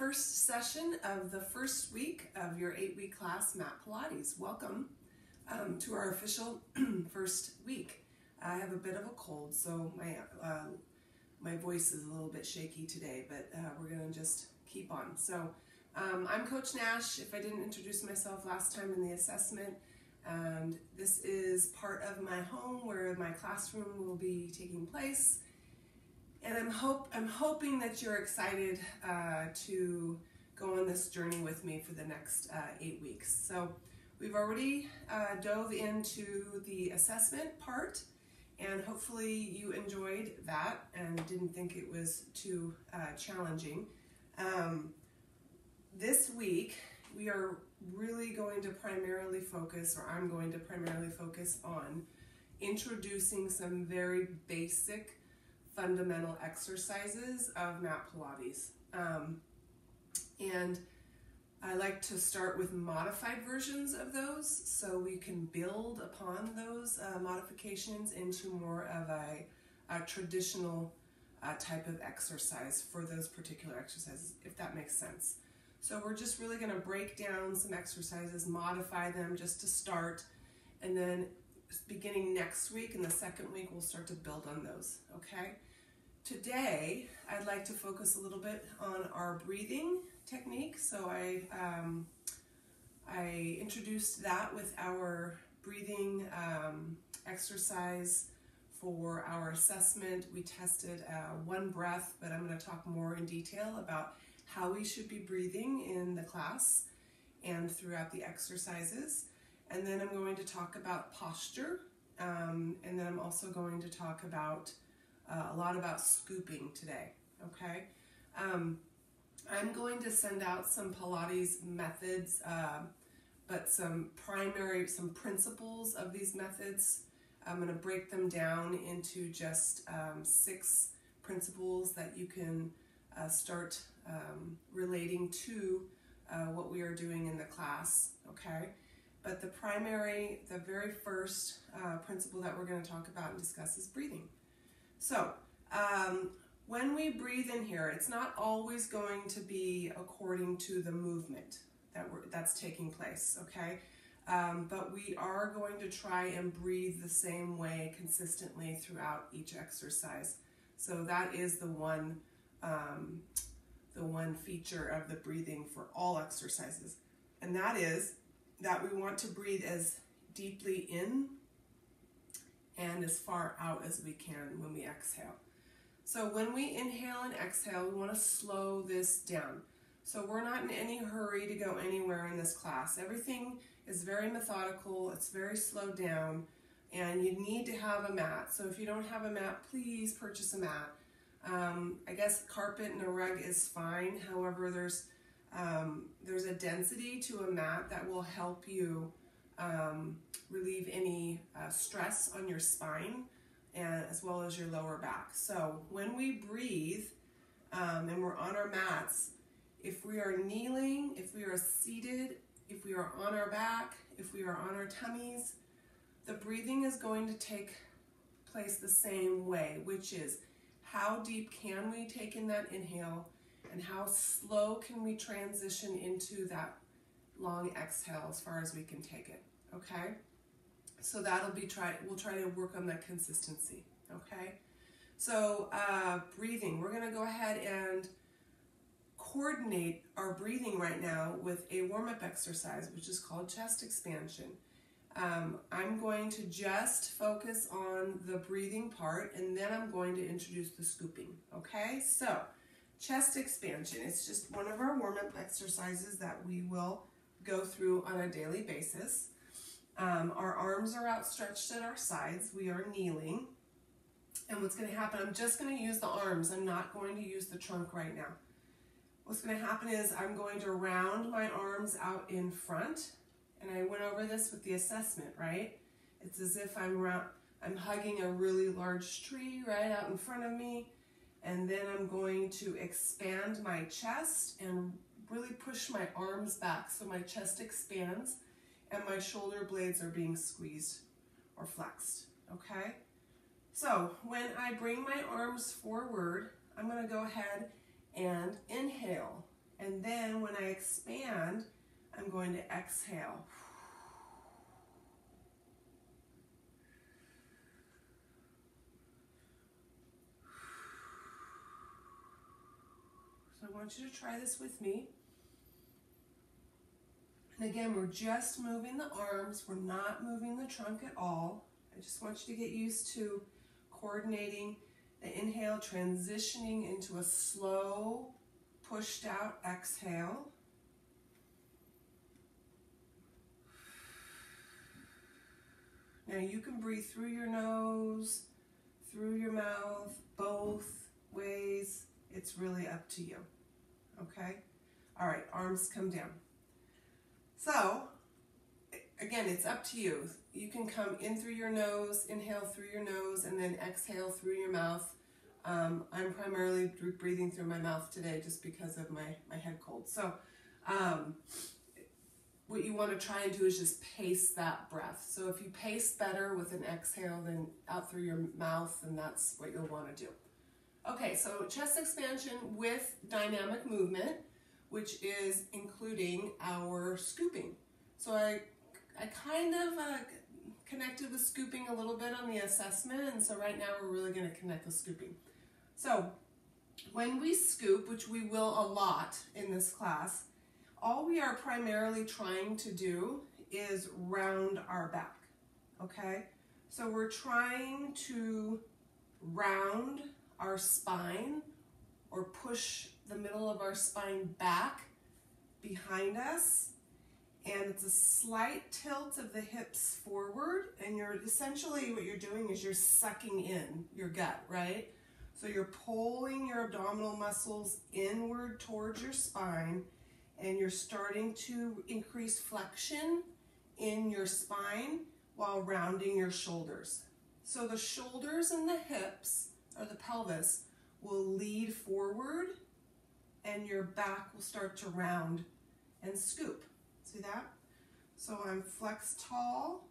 first session of the first week of your 8-week class, Mat Pilates. Welcome to our official first week. I have a bit of a cold, so my voice is a little bit shaky today, but we're going to just keep on. So I'm Coach Nash, if I didn't introduce myself last time in the assessment, and this is part of my home where my classroom will be taking place. And I'm hoping that you're excited to go on this journey with me for the next 8 weeks. So we've already dove into the assessment part, and hopefully you enjoyed that and didn't think it was too challenging. This week we are really going to primarily focus, or I'm going to primarily focus on introducing some very basic fundamental exercises of Mat Pilates. And I like to start with modified versions of those so we can build upon those modifications into more of a traditional type of exercise for those particular exercises, if that makes sense. So we're just really going to break down some exercises, modify them just to start, and then beginning next week and the second week we'll start to build on those, okay? Today I'd like to focus a little bit on our breathing technique. So I introduced that with our breathing exercise for our assessment. We tested one breath, but I'm going to talk more in detail about how we should be breathing in the class and throughout the exercises. And then I'm going to talk about posture, and then I'm also going to talk about a lot about scooping today, okay? I'm going to send out some Pilates methods, but some principles of these methods. I'm going to break them down into just 6 principles that you can start relating to what we are doing in the class, okay? But the very first principle that we're going to talk about and discuss is breathing. So when we breathe in here, it's not always going to be according to the movement that's taking place, okay? But we are going to try and breathe the same way consistently throughout each exercise. So that is the one feature of the breathing for all exercises. And that is that we want to breathe as deeply in and as far out as we can when we exhale. So when we inhale and exhale, we want to slow this down. So we're not in any hurry to go anywhere in this class. Everything is very methodical, it's very slowed down, and you need to have a mat. So if you don't have a mat, please purchase a mat. I guess carpet and a rug is fine. However, there's a density to a mat that will help you relieve any stress on your spine and as well as your lower back. So when we breathe and we're on our mats, if we are kneeling, if we are seated, if we are on our back, if we are on our tummies, the breathing is going to take place the same way, which is how deep can we take in that inhale and how slow can we transition into that long exhale as far as we can take it, okay? So we'll try to work on that consistency, okay? So breathing, we're gonna go ahead and coordinate our breathing right now with a warm-up exercise, which is called chest expansion. I'm going to just focus on the breathing part, and then I'm going to introduce the scooping, okay? So chest expansion, it's just one of our warm-up exercises that we will go through on a daily basis. Our arms are outstretched at our sides. We are kneeling. And what's going to happen, I'm just going to use the arms. I'm not going to use the trunk right now. What's going to happen is I'm going to round my arms out in front. And I went over this with the assessment, right? It's as if I'm hugging a really large tree right out in front of me. And then I'm going to expand my chest and really push my arms back so my chest expands and my shoulder blades are being squeezed or flexed, okay? So when I bring my arms forward, I'm going to go ahead and inhale And then when I expand, I'm going to exhale. So I want you to try this with me. And again, we're just moving the arms. We're not moving the trunk at all. I just want you to get used to coordinating the inhale, transitioning into a slow, pushed out exhale. Now you can breathe through your nose, through your mouth, both ways. It's really up to you, okay? All right, arms come down. So, again, it's up to you. You can come in through your nose, inhale through your nose, and then exhale through your mouth. I'm primarily breathing through my mouth today just because of my head cold. So, what you want to try and do is just pace that breath. So if you pace better with an exhale than out through your mouth, then that's what you'll want to do. Okay, so chest expansion with dynamic movement, which is including our scooping. So I kind of connected with scooping a little bit on the assessment, and so right now we're really going to connect with scooping. So when we scoop, which we will a lot in this class, all we are primarily trying to do is round our back, okay? So we're trying to round our spine or push the middle of our spine back behind us, and it's a slight tilt of the hips forward, and you're essentially what you're doing is you're sucking in your gut, right? So you're pulling your abdominal muscles inward towards your spine, and you're starting to increase flexion in your spine while rounding your shoulders. So the shoulders and the hips, or the pelvis, will lead forward, and your back will start to round and scoop. See that? So I'm flexed tall,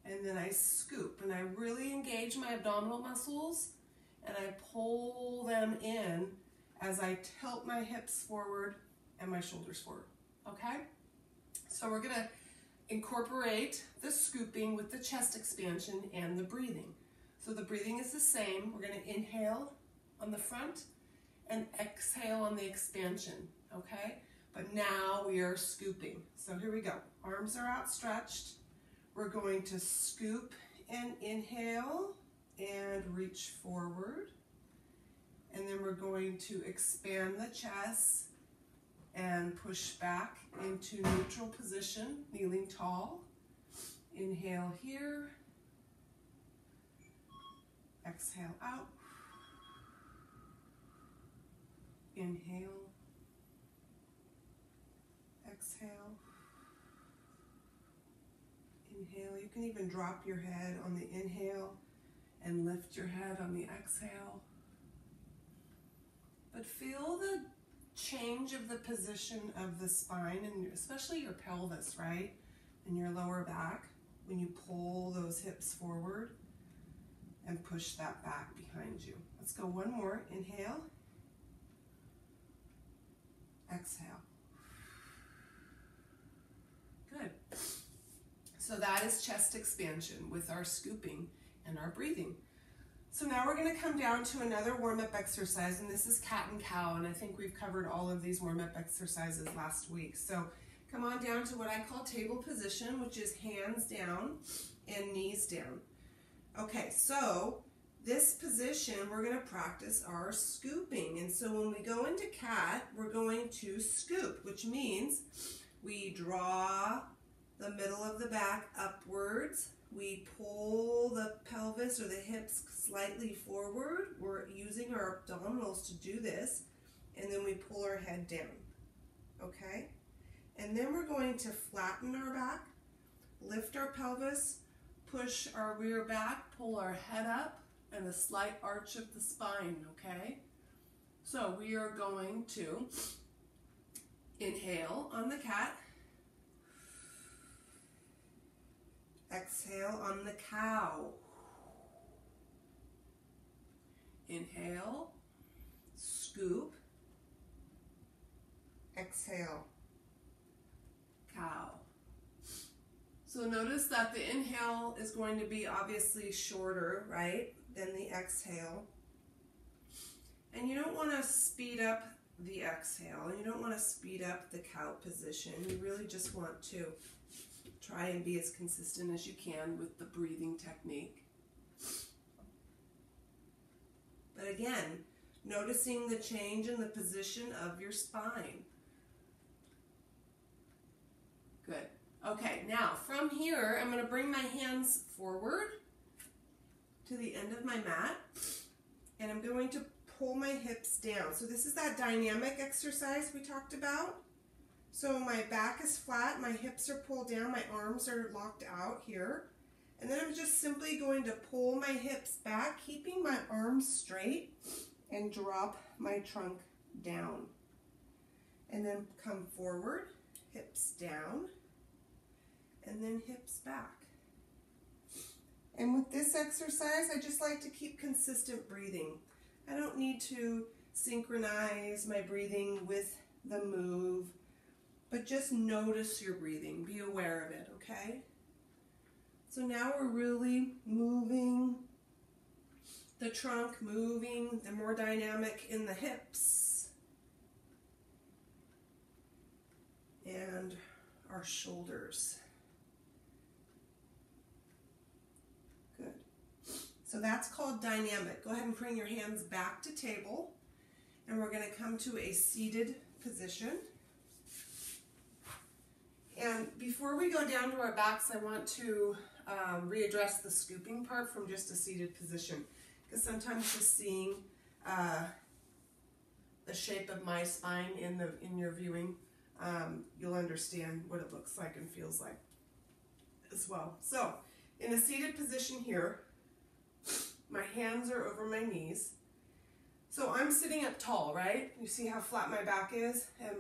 and then I scoop, and I really engage my abdominal muscles, and I pull them in as I tilt my hips forward and my shoulders forward, okay? So we're gonna incorporate the scooping with the chest expansion and the breathing. So the breathing is the same. We're gonna inhale on the front and exhale on the expansion, okay? But now we are scooping. So here we go. Arms are outstretched. We're going to scoop and inhale and reach forward. And then we're going to expand the chest and push back into neutral position, kneeling tall. Inhale here. Exhale out. Inhale. Exhale. Inhale. You can even drop your head on the inhale and lift your head on the exhale. But feel the change of the position of the spine, and especially your pelvis, right? And your lower back when you pull those hips forward and push that back behind you. Let's go one more. Inhale. Exhale. Good. So that is chest expansion with our scooping and our breathing. So now we're going to come down to another warm-up exercise, and this is cat and cow, and I think we've covered all of these warm-up exercises last week. So come on down to what I call table position, which is hands down and knees down. Okay, so this position, we're going to practice our scooping. And so when we go into cat, we're going to scoop, which means we draw the middle of the back upwards. We pull the pelvis or the hips slightly forward. We're using our abdominals to do this. And then we pull our head down, okay? And then we're going to flatten our back, lift our pelvis, push our rear back, pull our head up, and a slight arch of the spine, okay? So we are going to inhale on the cat, exhale on the cow. Inhale, scoop, exhale. exhale, cow. So notice that the inhale is going to be obviously shorter, right, than the exhale. And you don't want to speed up the exhale. You don't want to speed up the cow position. You really just want to try and be as consistent as you can with the breathing technique. But again, noticing the change in the position of your spine. Good. Okay, now from here, I'm going to bring my hands forward to the end of my mat, and I'm going to pull my hips down. So this is that dynamic exercise we talked about. So my back is flat, my hips are pulled down, my arms are locked out here. And then I'm just simply going to pull my hips back, keeping my arms straight, and drop my trunk down. And then come forward, hips down, and then hips back. And with this exercise, I just like to keep consistent breathing. I don't need to synchronize my breathing with the move, but just notice your breathing. Be aware of it, okay? So now we're really moving the trunk, moving the more dynamic in the hips and our shoulders. Good. So that's called dynamic. Go ahead and bring your hands back to table, and we're going to come to a seated position. And before we go down to our backs, I want to readdress the scooping part from just a seated position, because sometimes just seeing the shape of my spine in your viewing, you'll understand what it looks like and feels like as well. So in a seated position here, my hands are over my knees. So I'm sitting up tall, right? You see how flat my back is and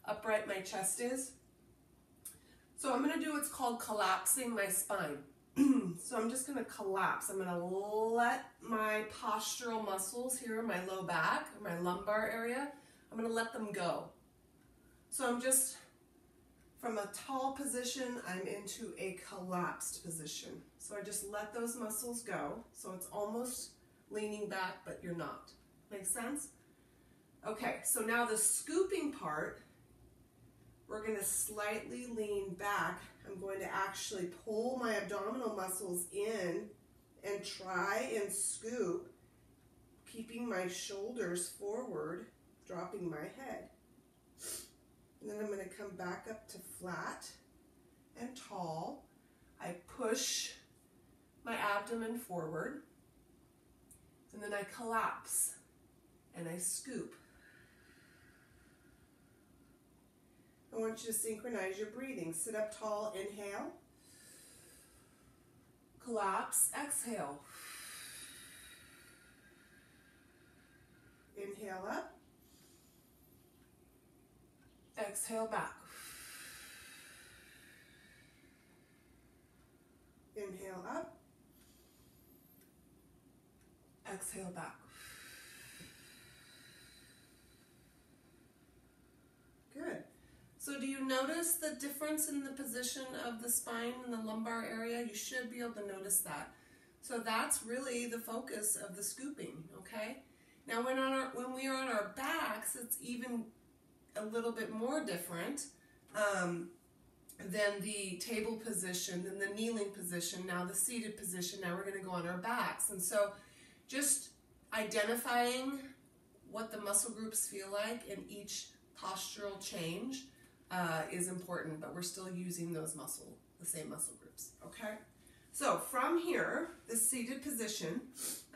upright my chest is? So I'm going to do what's called collapsing my spine. So I'm just going to collapse. I'm going to let my postural muscles here in my low back, my lumbar area, I'm going to let them go. So I'm just, from a tall position, I'm into a collapsed position. So I just let those muscles go. So it's almost leaning back, but you're not. Make sense? Okay, so now the scooping part, we're going to slightly lean back. I'm going to actually pull my abdominal muscles in and try and scoop, keeping my shoulders forward, dropping my head. And then I'm going to come back up to flat and tall. I push my abdomen forward, and then I collapse and I scoop. I want you to synchronize your breathing. Sit up tall, inhale. Collapse, exhale. Inhale up. Exhale back. Inhale up. Exhale back. Good. So do you notice the difference in the position of the spine and the lumbar area? You should be able to notice that. So that's really the focus of the scooping, okay? Now when we are on our backs, it's even a little bit more different than the table position, than the kneeling position, now the seated position. Now we're going to go on our backs. And so just identifying what the muscle groups feel like in each postural change is important, but we're still using the same muscle groups, okay? So from here, the seated position,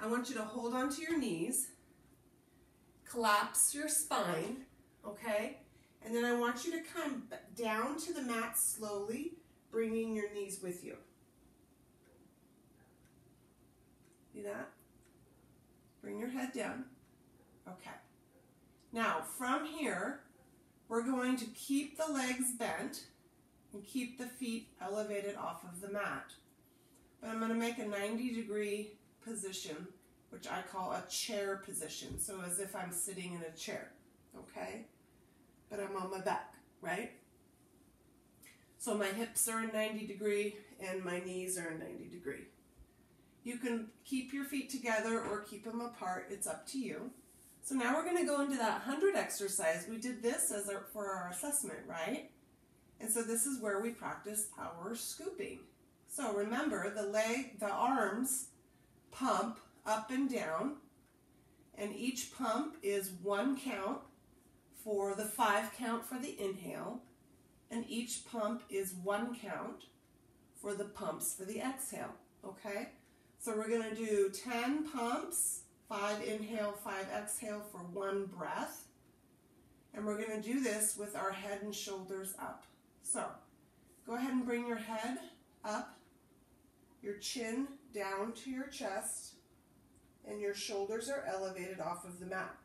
I want you to hold onto your knees, collapse your spine, okay? And then I want you to come down to the mat slowly, bringing your knees with you. See that? Bring your head down. Okay. Now, from here, we're going to keep the legs bent and keep the feet elevated off of the mat. But I'm going to make a 90-degree position, which I call a chair position. So as if I'm sitting in a chair, okay? but I'm on my back, right? So my hips are in 90 degree and my knees are in 90 degree. You can keep your feet together or keep them apart. It's up to you. So now we're going to go into that 100 exercise. We did this for our assessment, right? And so this is where we practice our scooping. So remember, the arms pump up and down, and each pump is 1 count for the 5 count for the inhale, and each pump is 1 count for the pumps for the exhale, okay? So we're going to do 10 pumps, 5 inhale, 5 exhale for 1 breath. And we're going to do this with our head and shoulders up. So go ahead and bring your head up, your chin down to your chest, and your shoulders are elevated off of the mat.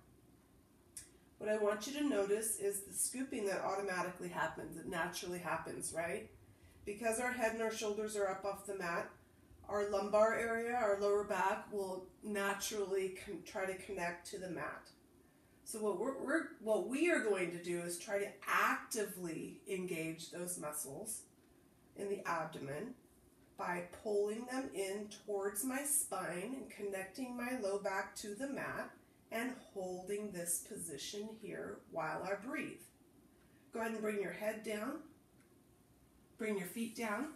What I want you to notice is the scooping that automatically happens. It naturally happens, right? Because our head and our shoulders are up off the mat, our lumbar area, our lower back, will naturally try to connect to the mat. So what we are going to do is try to actively engage those muscles in the abdomen by pulling them in towards my spine and connecting my low back to the mat and holding this position here while I breathe. Go ahead and bring your head down. Bring your feet down.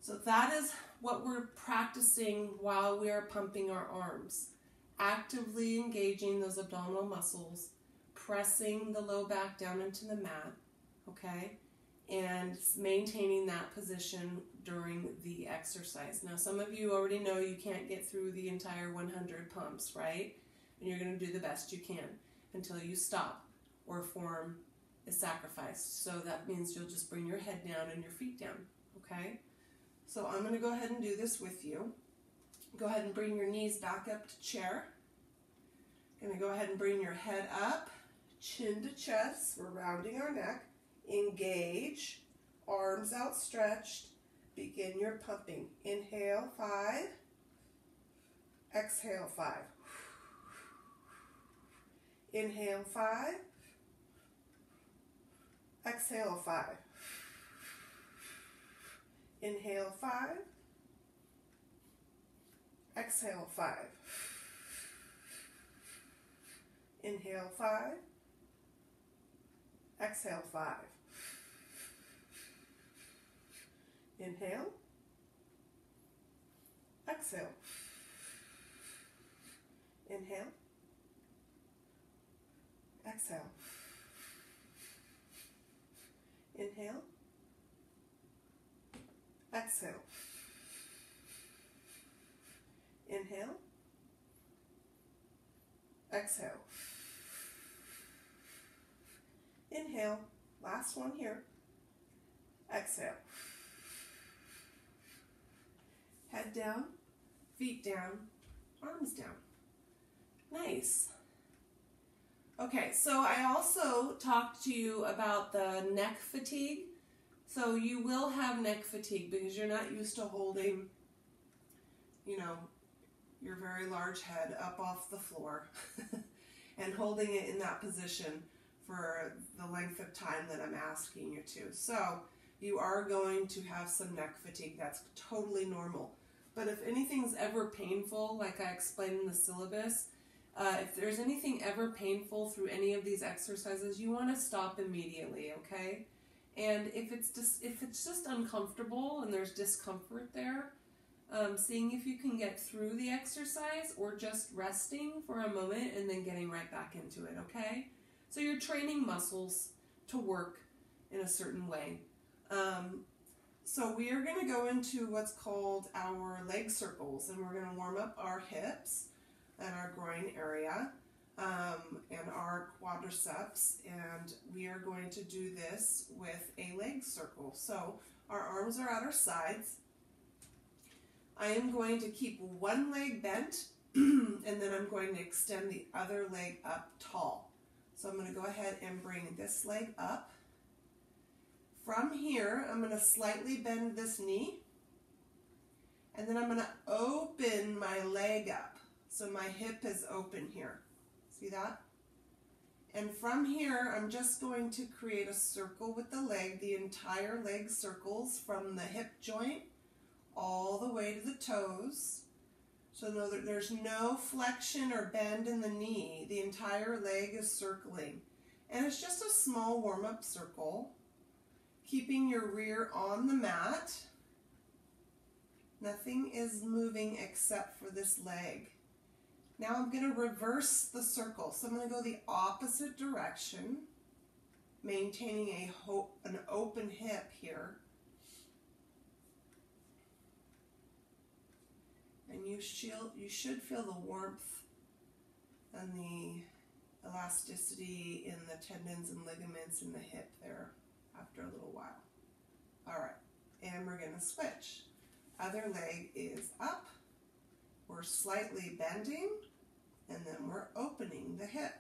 So that is what we're practicing while we are pumping our arms. Actively engaging those abdominal muscles, pressing the low back down into the mat, okay? And maintaining that position during the exercise. Now, some of you already know you can't get through the entire 100 pumps, right? And you're going to do the best you can until you stop or form is sacrificed. So that means you'll just bring your head down and your feet down, okay? So I'm going to go ahead and do this with you. Go ahead and bring your knees back up to chair. Going to go ahead and bring your head up, chin to chest. We're rounding our neck. Engage, arms outstretched. Begin your pumping. Inhale, 5. Exhale, 5. Inhale, 5. Exhale, 5. Inhale, 5. Exhale, 5. Inhale, 5. Exhale, 5. Inhale. Exhale. Inhale. Exhale. Inhale. Exhale. Inhale. Exhale. Inhale. Last one here. Exhale. Head down, feet down, arms down. Nice. Okay, so I also talked to you about the neck fatigue. So you will have neck fatigue because you're not used to holding, your very large head up off the floor and holding it in that position for the length of time that I'm asking you to. So you are going to have some neck fatigue. That's totally normal. But if anything's ever painful, like I explained in the syllabus, if there's anything ever painful through any of these exercises, you want to stop immediately, okay? And if it's just uncomfortable and there's discomfort there, seeing if you can get through the exercise or just resting for a moment and then getting right back into it, okay? So you're training muscles to work in a certain way. So we are going to go into what's called our leg circles, and we're going to warm up our hips and our groin area and our quadriceps, and we are going to do this with a leg circle. So our arms are at our sides. I am going to keep one leg bent, and then I'm going to extend the other leg up tall. So I'm going to go ahead and bring this leg up. From here, I'm going to slightly bend this knee, and then I'm going to open my leg up. So my hip is open here. See that? And from here, I'm just going to create a circle with the leg. The entire leg circles from the hip joint all the way to the toes. So know that there's no flexion or bend in the knee. The entire leg is circling. And it's just a small warm-up circle, keeping your rear on the mat. Nothing is moving except for this leg. Now I'm going to reverse the circle. So I'm going to go the opposite direction, maintaining an open hip here. And you should feel the warmth and the elasticity in the tendons and ligaments in the hip there after a little while. All right, and we're going to switch. Other leg is up. We're slightly bending, and then we're opening the hip,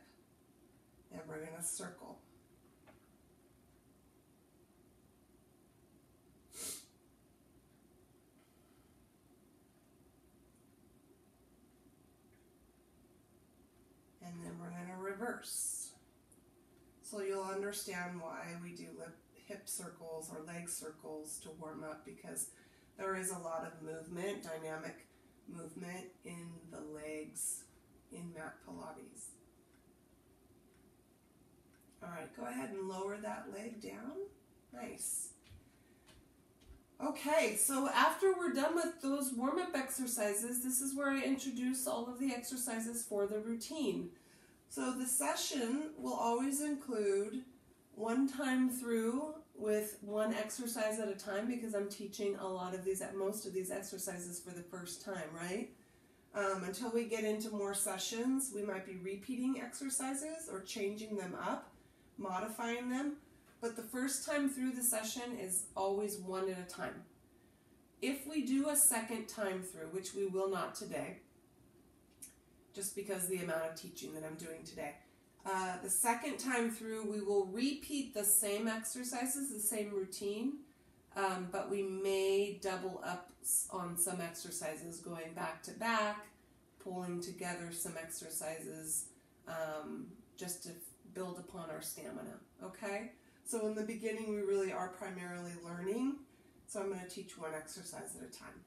and we're going to circle. And then we're going to reverse. So you'll understand why we do hip circles or leg circles to warm up, because there is a lot of movement, dynamic movement in the legs in mat Pilates. All right, go ahead and lower that leg down. Nice. Okay, so after we're done with those warm-up exercises, this is where I introduce all of the exercises for the routine. So the session will always include one time through with one exercise at a time, because I'm teaching most of these exercises for the first time, right? Until we get into more sessions, we might be repeating exercises or changing them up, modifying them. But the first time through the session is always one at a time. If we do a second time through, which we will not today, just because of the amount of teaching that I'm doing today, the second time through we will repeat the same exercises, the same routine, but we may double up on some exercises, going back to back, pulling together some exercises, just to build upon our stamina, okay? So in the beginning, we really are primarily learning, so I'm going to teach one exercise at a time.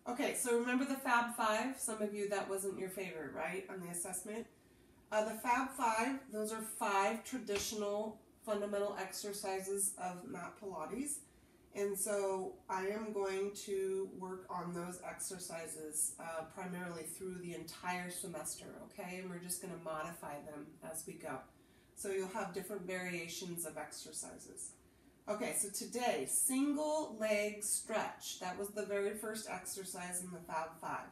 Okay, so remember the Fab Five? Some of you, that wasn't your favorite, right, on the assessment? The Fab Five, those are 5 traditional fundamental exercises of mat Pilates. And so I am going to work on those exercises primarily through the entire semester, okay? And we're just going to modify them as we go. So you'll have different variations of exercises. Okay, so today, single leg stretch. That was the very first exercise in the Fab Five.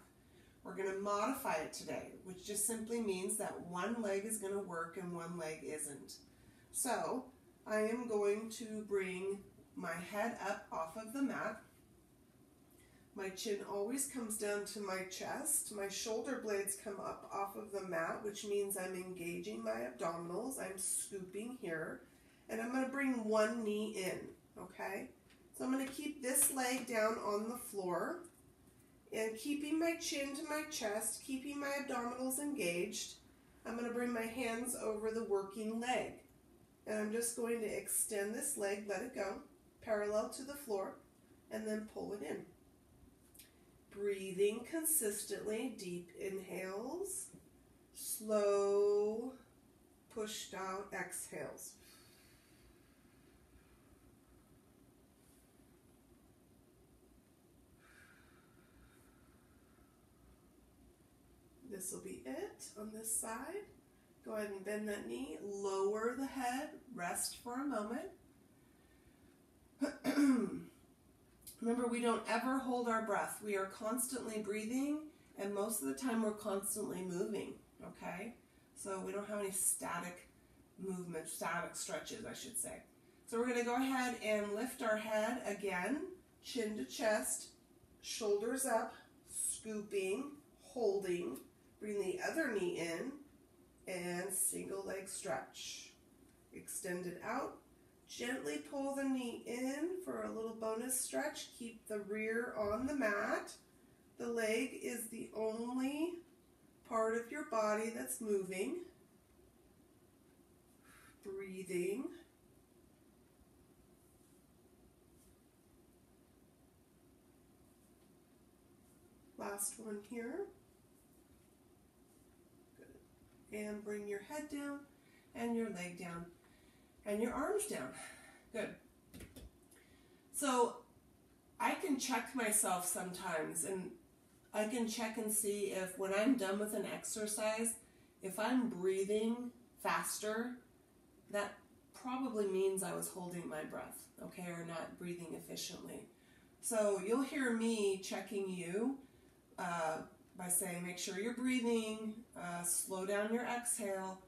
We're going to modify it today, which just simply means that one leg is going to work and one leg isn't. So I am going to bring my head up off of the mat. My chin always comes down to my chest. My shoulder blades come up off of the mat, which means I'm engaging my abdominals. I'm scooping here. And I'm going to bring one knee in, okay? So I'm going to keep this leg down on the floor and keeping my chin to my chest, keeping my abdominals engaged. I'm going to bring my hands over the working leg. And I'm just going to extend this leg, let it go, parallel to the floor, and then pull it in. Breathing consistently, deep inhales, slow, pushed out exhales. This will be it on this side. Go ahead and bend that knee, lower the head, rest for a moment. Remember, we don't ever hold our breath. We are constantly breathing, and most of the time we're constantly moving, okay? So we don't have any static movement, static stretches, I should say. So we're going to go ahead and lift our head again, chin to chest, shoulders up, scooping, holding. Bring the other knee in, and single leg stretch. Extend it out. Gently pull the knee in for a little bonus stretch. Keep the rear on the mat. The leg is the only part of your body that's moving. breathing. Last one here. Good. And bring your head down and your leg down and your arms down. Good. So I can check myself sometimes, and I can check and see if when I'm done with an exercise, if I'm breathing faster, that probably means I was holding my breath, okay, or not breathing efficiently. So you'll hear me checking you by saying make sure you're breathing, slow down your exhale,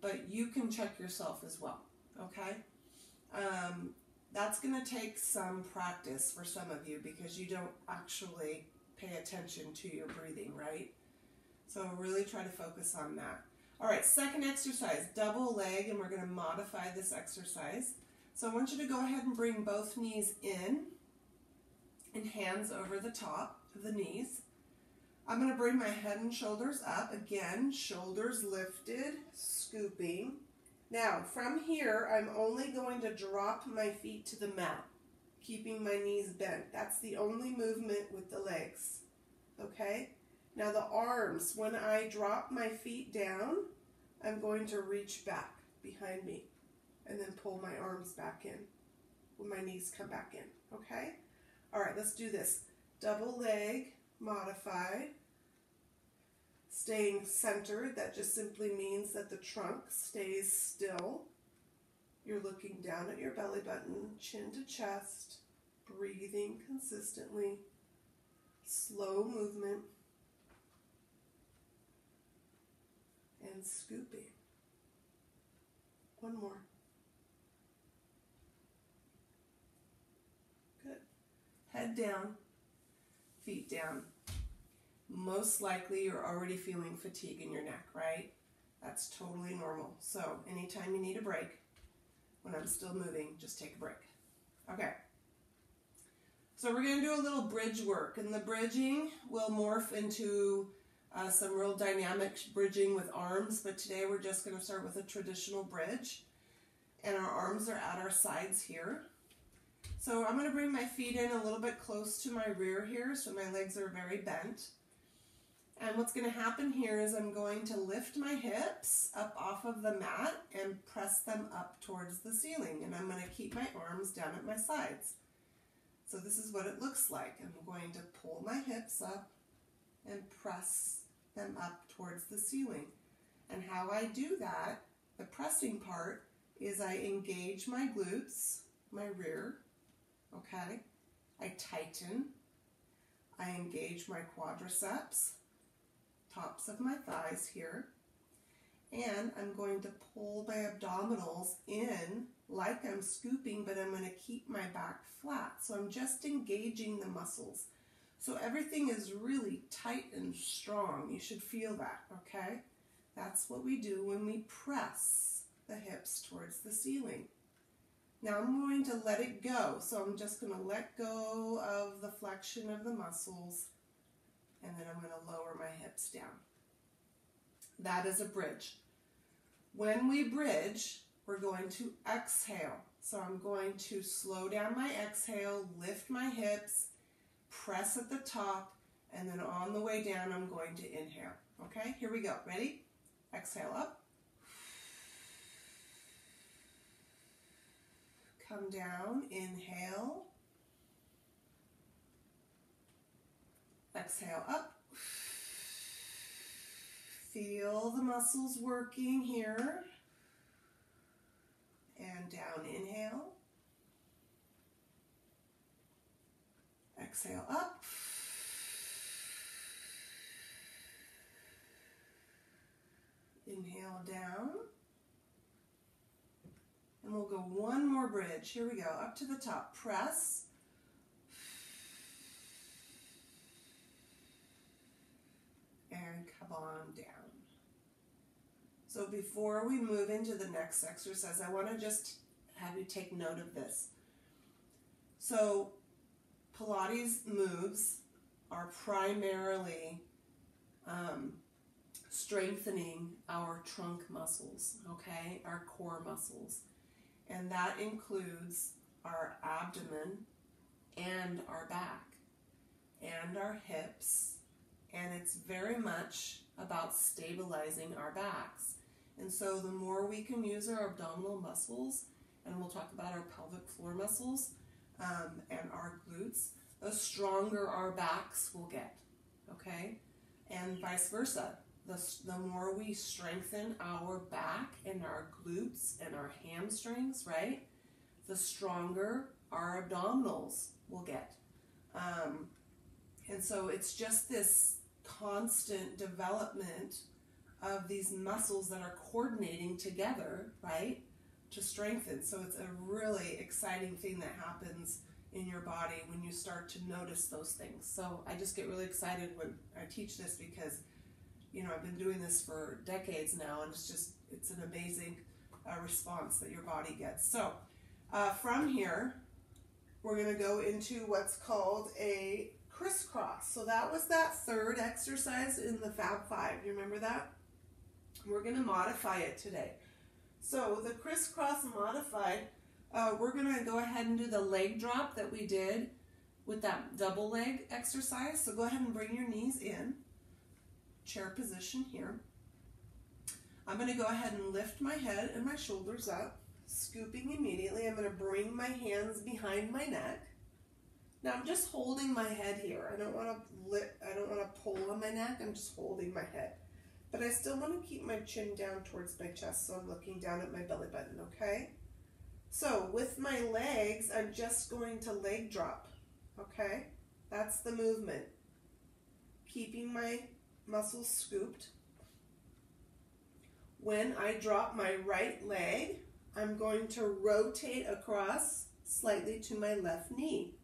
but you can check yourself as well, okay? That's going to take some practice for some of you because you don't actually pay attention to your breathing, right? So really try to focus on that. All right, second exercise, double leg, and we're going to modify this exercise. So I want you to go ahead and bring both knees in and hands over the top of the knees. I'm going to bring my head and shoulders up. Again, shoulders lifted, scooping. Now, from here, I'm only going to drop my feet to the mat, keeping my knees bent. That's the only movement with the legs, okay? Now the arms, when I drop my feet down, I'm going to reach back behind me and then pull my arms back in when my knees come back in, okay? All right, let's do this. Double leg, modified. Staying centered, that just simply means that the trunk stays still. You're looking down at your belly button, chin to chest, breathing consistently, slow movement, and scooping. One more. Good. Head down, feet down. Most likely you're already feeling fatigue in your neck, right? That's totally normal. So anytime you need a break, when I'm still moving, just take a break. Okay. So we're going to do a little bridge work, and the bridging will morph into some real dynamic bridging with arms, but today we're just going to start with a traditional bridge, and our arms are at our sides here. So I'm going to bring my feet in a little bit close to my rear here, so my legs are very bent. And what's going to happen here is I'm going to lift my hips up off of the mat and press them up towards the ceiling. And I'm going to keep my arms down at my sides. So this is what it looks like. I'm going to pull my hips up and press them up towards the ceiling. And how I do that, the pressing part, is I engage my glutes, my rear, okay? I tighten. I engage my quadriceps, tops of my thighs here, and I'm going to pull my abdominals in like I'm scooping, but I'm going to keep my back flat. So I'm just engaging the muscles. So everything is really tight and strong. You should feel that, okay? That's what we do when we press the hips towards the ceiling. Now I'm going to let it go. So I'm just going to let go of the flexion of the muscles, and then I'm going to lower my hips down. That is a bridge. When we bridge, we're going to exhale. So I'm going to slow down my exhale, lift my hips, press at the top, and then on the way down, I'm going to inhale. Okay, here we go. Ready? Exhale up. Come down, inhale. Exhale up. Feel the muscles working here. And down, inhale. Exhale up. Inhale down. And we'll go one more bridge. Here we go, up to the top. Press. And come on down. So before we move into the next exercise, I want to just have you take note of this. So Pilates moves are primarily strengthening our trunk muscles, okay, our core muscles. And that includes our abdomen and our back and our hips. And it's very much about stabilizing our backs. And so the more we can use our abdominal muscles, and we'll talk about our pelvic floor muscles and our glutes, the stronger our backs will get, okay? And vice versa. The more we strengthen our back and our glutes and our hamstrings, right, the stronger our abdominals will get. And so it's just this constant development of these muscles that are coordinating together, right, to strengthen. So it's a really exciting thing that happens in your body when you start to notice those things. So I just get really excited when I teach this because, you know, I've been doing this for decades now, and it's an amazing response that your body gets. So from here, we're going to go into what's called a crisscross. So that was that third exercise in the Fab Five. You remember that? We're going to modify it today. So the crisscross modified, we're going to go ahead and do the leg drop that we did with that double leg exercise. So go ahead and bring your knees in, chair position here. I'm going to go ahead and lift my head and my shoulders up, scooping immediately. I'm going to bring my hands behind my neck. Now I'm just holding my head here. I don't want to pull on my neck. I'm just holding my head. But I still want to keep my chin down towards my chest, so I'm looking down at my belly button, okay? So with my legs, I'm just going to leg drop, okay? That's the movement. Keeping my muscles scooped. When I drop my right leg, I'm going to rotate across slightly to my left knee.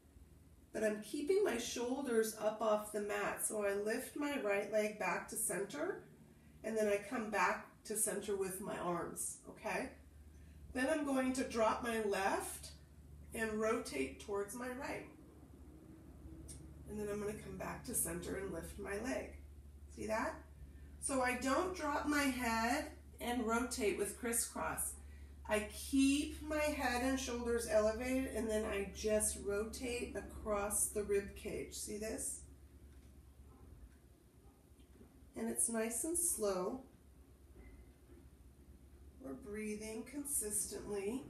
But I'm keeping my shoulders up off the mat, so I lift my right leg back to center, and then I come back to center with my arms, okay? Then I'm going to drop my left and rotate towards my right. And then I'm going to come back to center and lift my leg. See that? So I don't drop my head and rotate with crisscross. I keep my head and shoulders elevated, and then I just rotate across the rib cage. See this? And it's nice and slow. We're breathing consistently.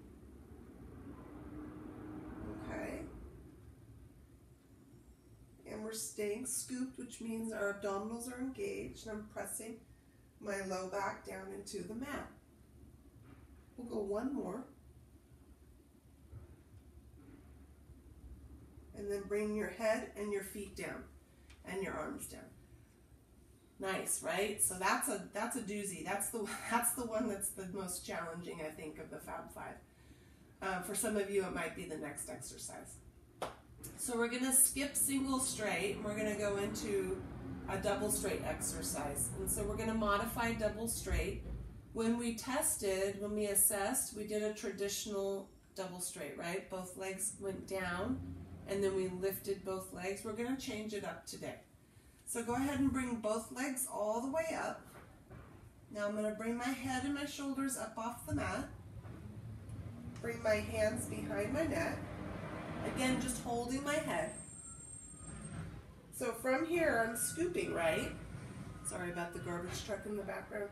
Okay. And we're staying scooped, which means our abdominals are engaged. And I'm pressing my low back down into the mat. We'll go one more. And then bring your head and your feet down and your arms down. Nice, right? So that's a doozy. That's the one that's the most challenging, I think, of the Fab Five. For some of you, it might be the next exercise. So we're going to skip single straight, and we're going to go into a double straight exercise. And so we're going to modify double straight. When we assessed, we did a traditional double straight, right? Both legs went down, and then we lifted both legs. We're going to change it up today. So go ahead and bring both legs all the way up. Now I'm going to bring my head and my shoulders up off the mat. Bring my hands behind my neck. Again, just holding my head. So from here, I'm scooping, right? Sorry about the garbage truck in the background.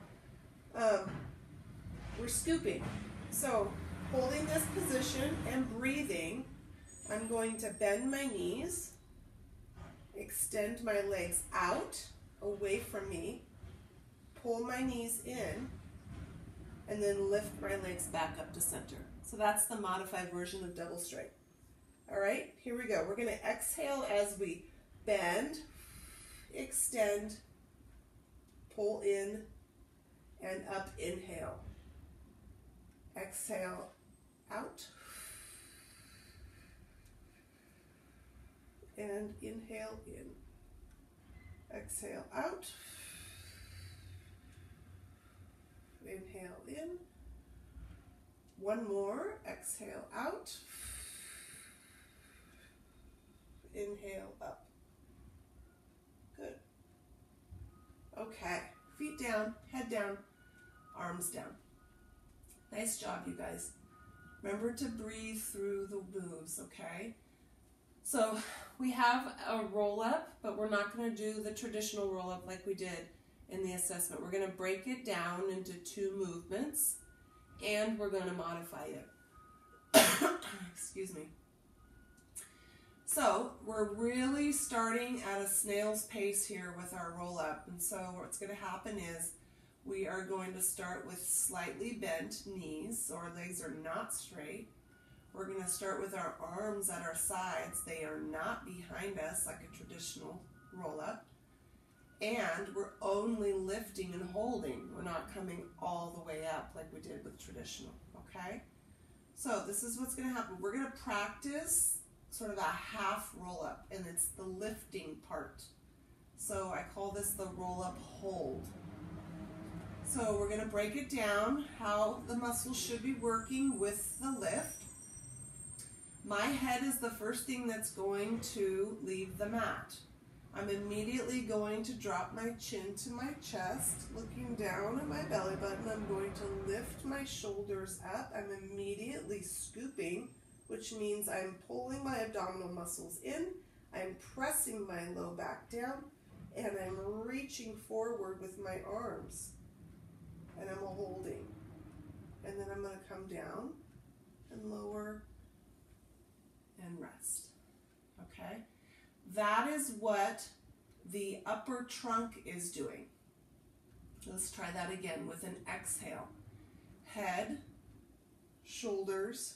We're scooping. So holding this position and breathing, I'm going to bend my knees, extend my legs out, away from me, pull my knees in, and then lift my legs back up to center. So that's the modified version of double straight. All right, here we go. We're going to exhale as we bend, extend, pull in, and up, inhale. Exhale, out. And inhale in. Exhale out. Inhale in. One more. Exhale out. Inhale up. Good. Okay. feet down, head down, arms down. Nice job, you guys. Remember to breathe through the moves, okay? So we have a roll-up, but we're not going to do the traditional roll-up like we did in the assessment. We're going to break it down into 2 movements, and we're going to modify it. Excuse me. So we're really starting at a snail's pace here with our roll-up. And so what's going to happen is we are going to start with slightly bent knees, so our legs are not straight. We're going to start with our arms at our sides. They are not behind us like a traditional roll-up. And we're only lifting and holding. We're not coming all the way up like we did with traditional, okay? So this is what's going to happen. We're going to practice sort of a half roll-up, and it's the lifting part. So I call this the roll-up hold. So we're going to break it down, how the muscles should be working with the lift. My head is the first thing that's going to leave the mat. I'm immediately going to drop my chin to my chest, looking down at my belly button. I'm going to lift my shoulders up. I'm immediately scooping, which means I'm pulling my abdominal muscles in. I'm pressing my low back down, and I'm reaching forward with my arms. And I'm holding. And then I'm going to come down and lower and rest. Okay? That is what the upper trunk is doing. Let's try that again with an exhale. Head, shoulders,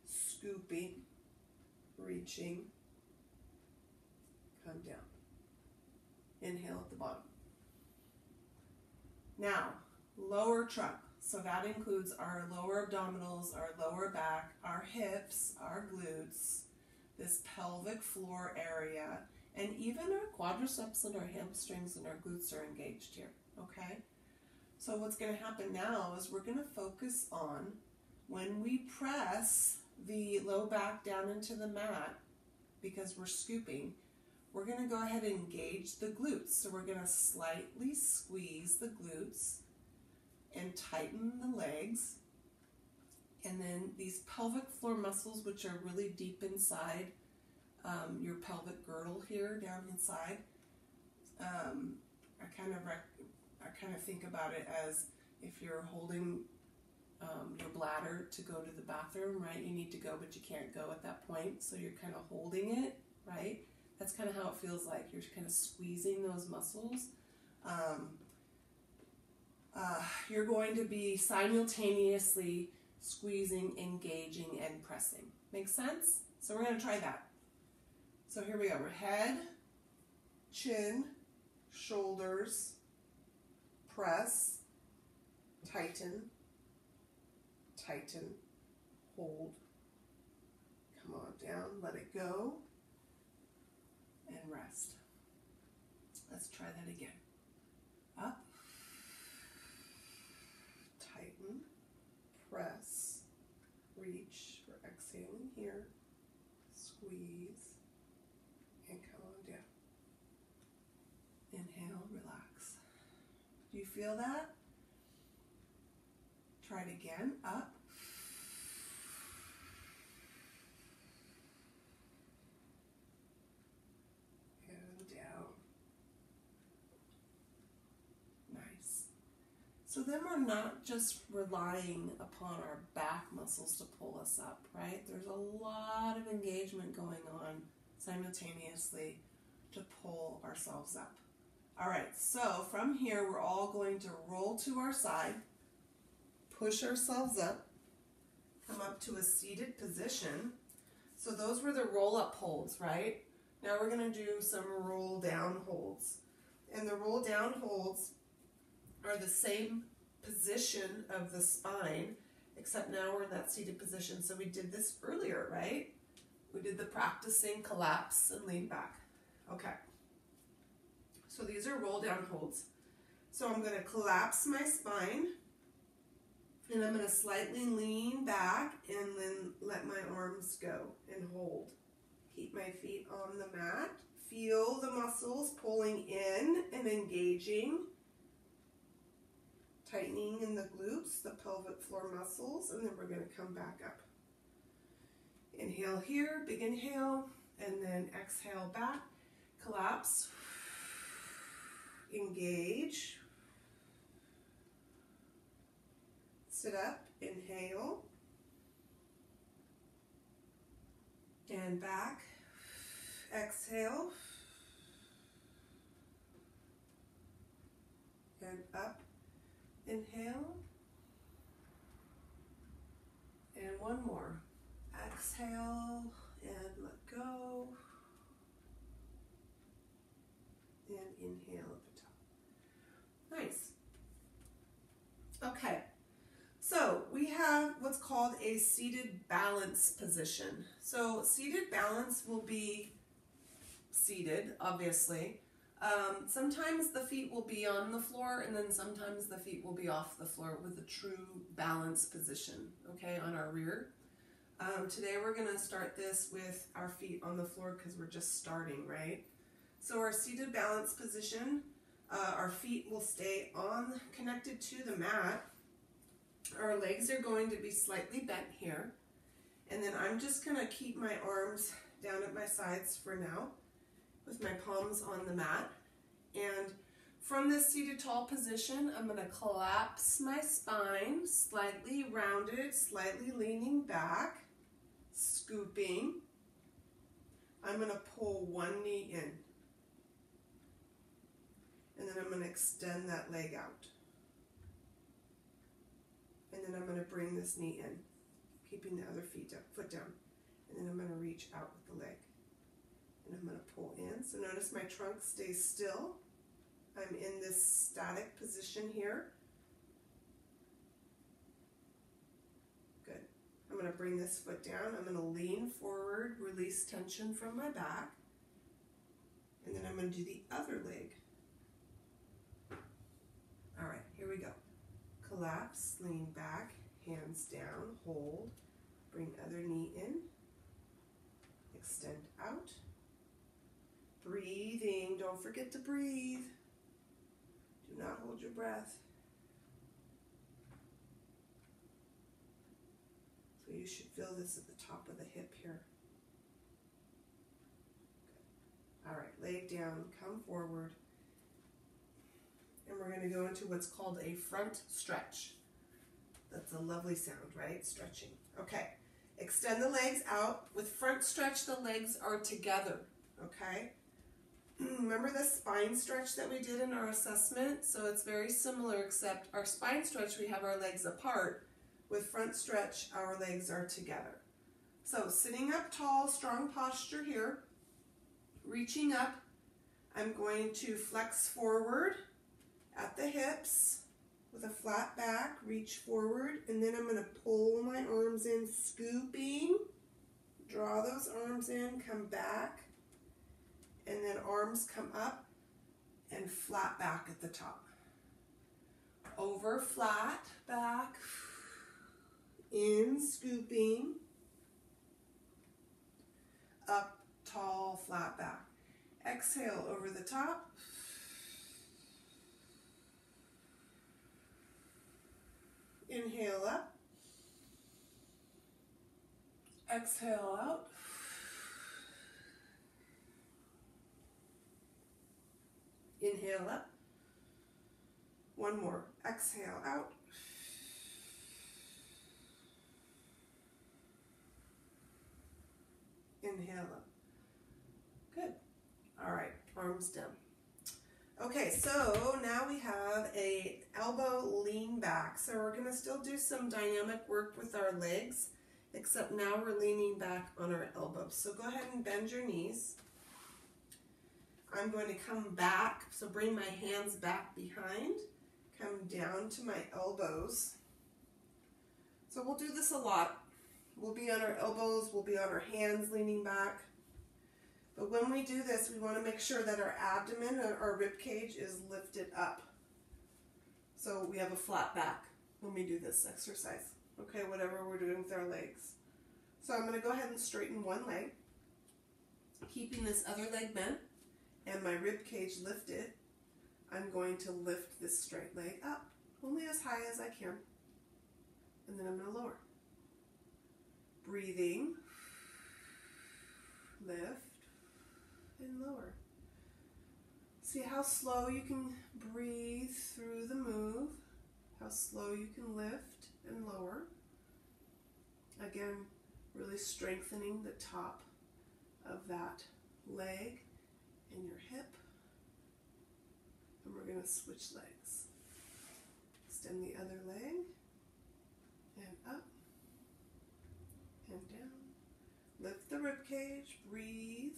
scooping, reaching, come down. Inhale at the bottom. Now, lower trunk. So that includes our lower abdominals, our lower back, our hips, our glutes, this pelvic floor area, and even our quadriceps and our hamstrings and our glutes are engaged here, okay? So what's going to happen now is we're going to focus on when we press the low back down into the mat, because we're scooping, we're going to go ahead and engage the glutes. So we're going to slightly squeeze the glutes and tighten the legs. And then these pelvic floor muscles, which are really deep inside your pelvic girdle here, down inside, I kind of think about it as if you're holding your bladder to go to the bathroom, right? You need to go, but you can't go at that point, so you're kind of holding it, right? That's kind of how it feels like. You're kind of squeezing those muscles. You're going to be simultaneously squeezing, engaging, and pressing. Make sense? So we're going to try that. So here we go. We're head, chin, shoulders, press, tighten, tighten, hold. Come on down, let it go, and rest. Let's try that again. Up, tighten, press, reach, we're exhaling here, squeeze, and come on down. Inhale, relax. Do you feel that? Try it again. Up. And down. Nice. So then we're not just relying upon our back muscles to pull us up, right? There's a lot of engagement going on simultaneously to pull ourselves up. All right, so from here, we're all going to roll to our side, push ourselves up, come up to a seated position. So those were the roll-up holds, right? Now we're going to do some roll-down holds. And the roll-down holds are the same position of the spine, except now we're in that seated position. So we did this earlier, right? We did the practicing collapse and lean back. Okay. So these are roll-down holds. So I'm going to collapse my spine, and I'm going to slightly lean back and then let my arms go and hold. Keep my feet on the mat. Feel the muscles pulling in and engaging. tightening in the glutes, the pelvic floor muscles, and then we're going to come back up. Inhale here, big inhale, and then exhale back, collapse, engage, sit up, inhale, and back, exhale, and up, inhale, and one more, exhale, and let go, and inhale at the top. Nice. Okay, so we have what's called a seated balance position. So seated balance will be seated, obviously. Sometimes the feet will be on the floor, and then sometimes the feet will be off the floor with a true balance position, okay, on our rear. Today we're going to start this with our feet on the floor because we're just starting, right? So our seated balance position, our feet will stay on, connected to the mat. Our legs are going to be slightly bent here. And then I'm just going to keep my arms down at my sides for now with my palms on the mat. And from this seated tall position, I'm going to collapse my spine, slightly rounded, slightly leaning back, scooping. I'm going to pull one knee in. And then I'm going to extend that leg out. And then I'm going to bring this knee in, keeping the other foot down. And then I'm going to reach out with the leg. And I'm going to pull in. So notice my trunk stays still. I'm in this static position here. Good. I'm going to bring this foot down. I'm going to lean forward, release tension from my back. And then I'm going to do the other leg. All right, here we go. Collapse, lean back, hands down, hold, bring other knee in, extend out, breathing, don't forget to breathe, do not hold your breath. So you should feel this at the top of the hip here. Good. All right, leg down, come forward. And we're going to go into what's called a front stretch. That's a lovely sound, right? Stretching. Okay. Extend the legs out. With front stretch, the legs are together. Okay? Remember the spine stretch that we did in our assessment? So it's very similar, except our spine stretch, we have our legs apart. With front stretch, our legs are together. So sitting up tall, strong posture here. Reaching up, I'm going to flex forward at the hips with a flat back, reach forward, and then I'm going to pull my arms in, scooping, draw those arms in, come back, and then arms come up and flat back at the top. Over, flat, back, in, scooping, up, tall, flat back. Exhale over the top. Inhale up, exhale out, inhale up, one more, exhale out, inhale up. Good. All right, arms down. Okay, so now we have a elbow lean back. So we're going to still do some dynamic work with our legs, except now we're leaning back on our elbows. So go ahead and bend your knees. I'm going to come back, so bring my hands back behind, come down to my elbows. So we'll do this a lot. We'll be on our elbows, we'll be on our hands leaning back. But when we do this, we want to make sure that our abdomen, our rib cage is lifted up. So we have a flat back when we do this exercise. Okay, whatever we're doing with our legs. So I'm going to go ahead and straighten one leg, keeping this other leg bent and my rib cage lifted. I'm going to lift this straight leg up. only as high as I can. And then I'm going to lower. Breathing, lift, and lower. See how slow you can breathe through the move, how slow you can lift and lower. Again, really strengthening the top of that leg and your hip. And we're going to switch legs. Extend the other leg, and up, and down. Lift the rib cage, breathe.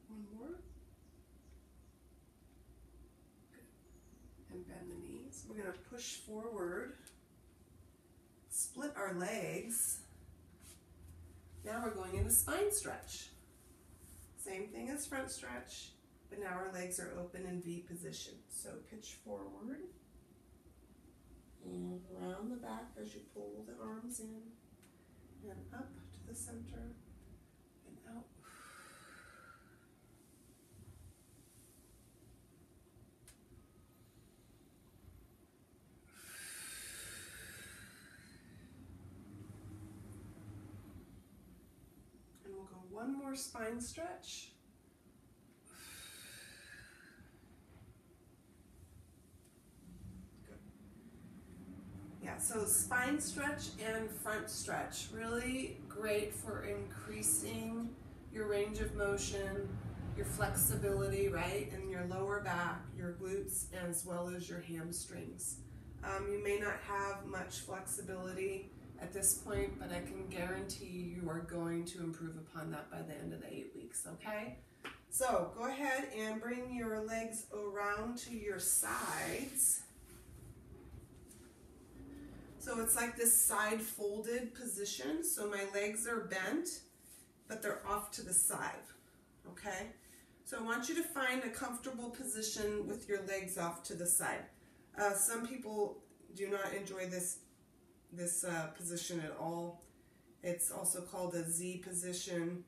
One more. Good. And bend the knees. We're going to push forward, split our legs. Now we're going into spine stretch. Same thing as front stretch, but now our legs are open in V position. So pitch forward and around the back as you pull the arms in and up to the center and out. And we'll go one more spine stretch. Yeah, so spine stretch and front stretch, really great for increasing your range of motion, your flexibility, right, in your lower back, your glutes, as well as your hamstrings. You may not have much flexibility at this point, but I can guarantee you are going to improve upon that by the end of the 8 weeks, okay? So go ahead and bring your legs around to your sides. So it's like this side folded position. So my legs are bent, but they're off to the side, okay? So I want you to find a comfortable position with your legs off to the side. Some people do not enjoy this position at all. It's also called a Z position.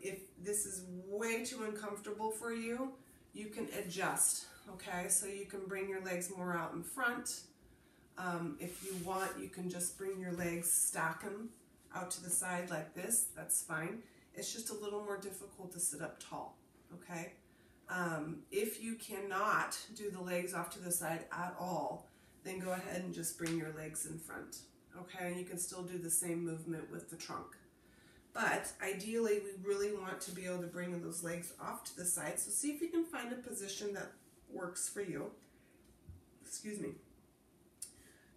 If this is way too uncomfortable for you, you can adjust, okay? So you can bring your legs more out in front. If you want, you can just bring your legs, stack them out to the side like this. That's fine. It's just a little more difficult to sit up tall, okay? If you cannot do the legs off to the side at all, then go ahead and just bring your legs in front, okay? And you can still do the same movement with the trunk. But ideally, we really want to be able to bring those legs off to the side. So see if you can find a position that works for you. Excuse me.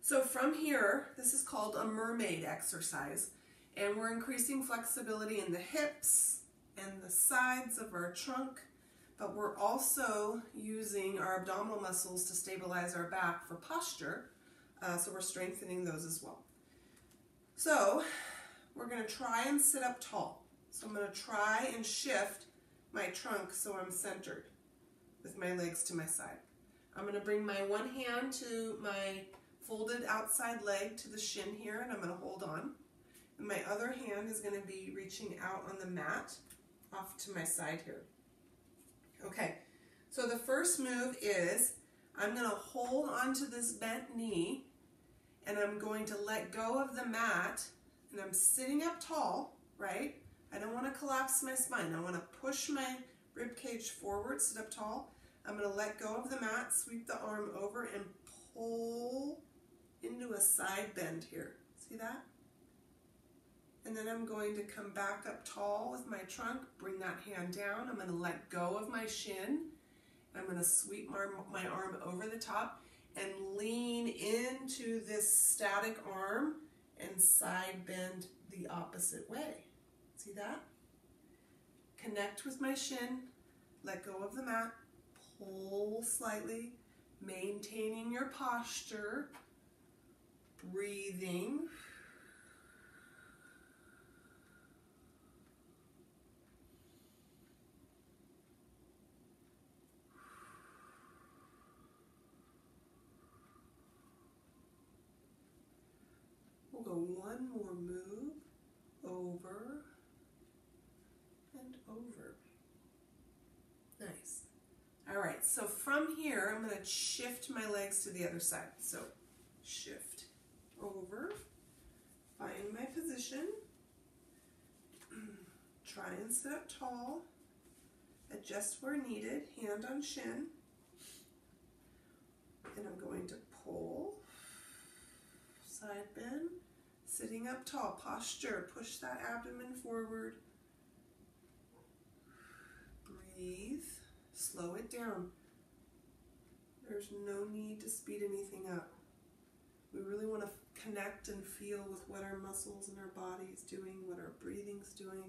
So from here, this is called a mermaid exercise, and we're increasing flexibility in the hips and the sides of our trunk, but we're also using our abdominal muscles to stabilize our back for posture, so we're strengthening those as well. So we're going to try and sit up tall. So I'm going to try and shift my trunk so I'm centered with my legs to my side. I'm going to bring my one hand to my folded outside leg to the shin here, and I'm going to hold on. And my other hand is going to be reaching out on the mat off to my side here. Okay, so the first move is I'm going to hold onto this bent knee, and I'm going to let go of the mat, and I'm sitting up tall, right? I don't want to collapse my spine. I want to push my rib cage forward, sit up tall. I'm going to let go of the mat, sweep the arm over, and pull into a side bend here. See that? And then I'm going to come back up tall with my trunk, bring that hand down. I'm going to let go of my shin. I'm going to sweep my arm over the top and lean into this static arm and side bend the opposite way. See that? Connect with my shin, let go of the mat, pull slightly, maintaining your posture, breathing. We'll go one more move, over over. Nice. All right, so from here, I'm going to shift my legs to the other side. So shift over, find my position, try and sit up tall, adjust where needed, hand on shin, and I'm going to pull, side bend, sitting up tall, posture, push that abdomen forward, breathe, slow it down. There's no need to speed anything up. We really want to connect and feel with what our muscles and our body is doing, what our breathing's doing.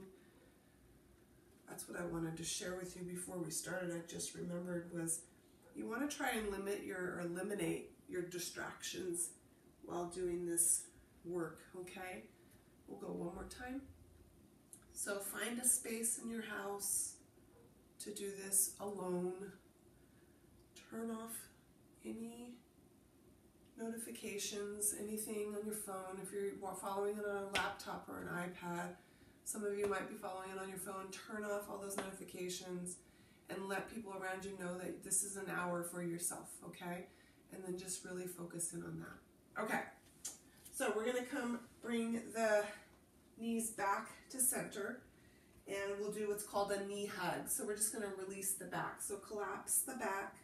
That's what I wanted to share with you before we started. I just remembered was you want to try and eliminate your distractions while doing this work, okay? We'll go one more time. So find a space in your house to do this alone. Turn off any notifications, anything on your phone. If you're following it on a laptop or an iPad, some of you might be following it on your phone. Turn off all those notifications and let people around you know that this is an hour for yourself, okay? And then just really focus in on that. Okay, so we're gonna bring the knees back to center, and we'll do what's called a knee hug. So we're just gonna release the back. So collapse the back,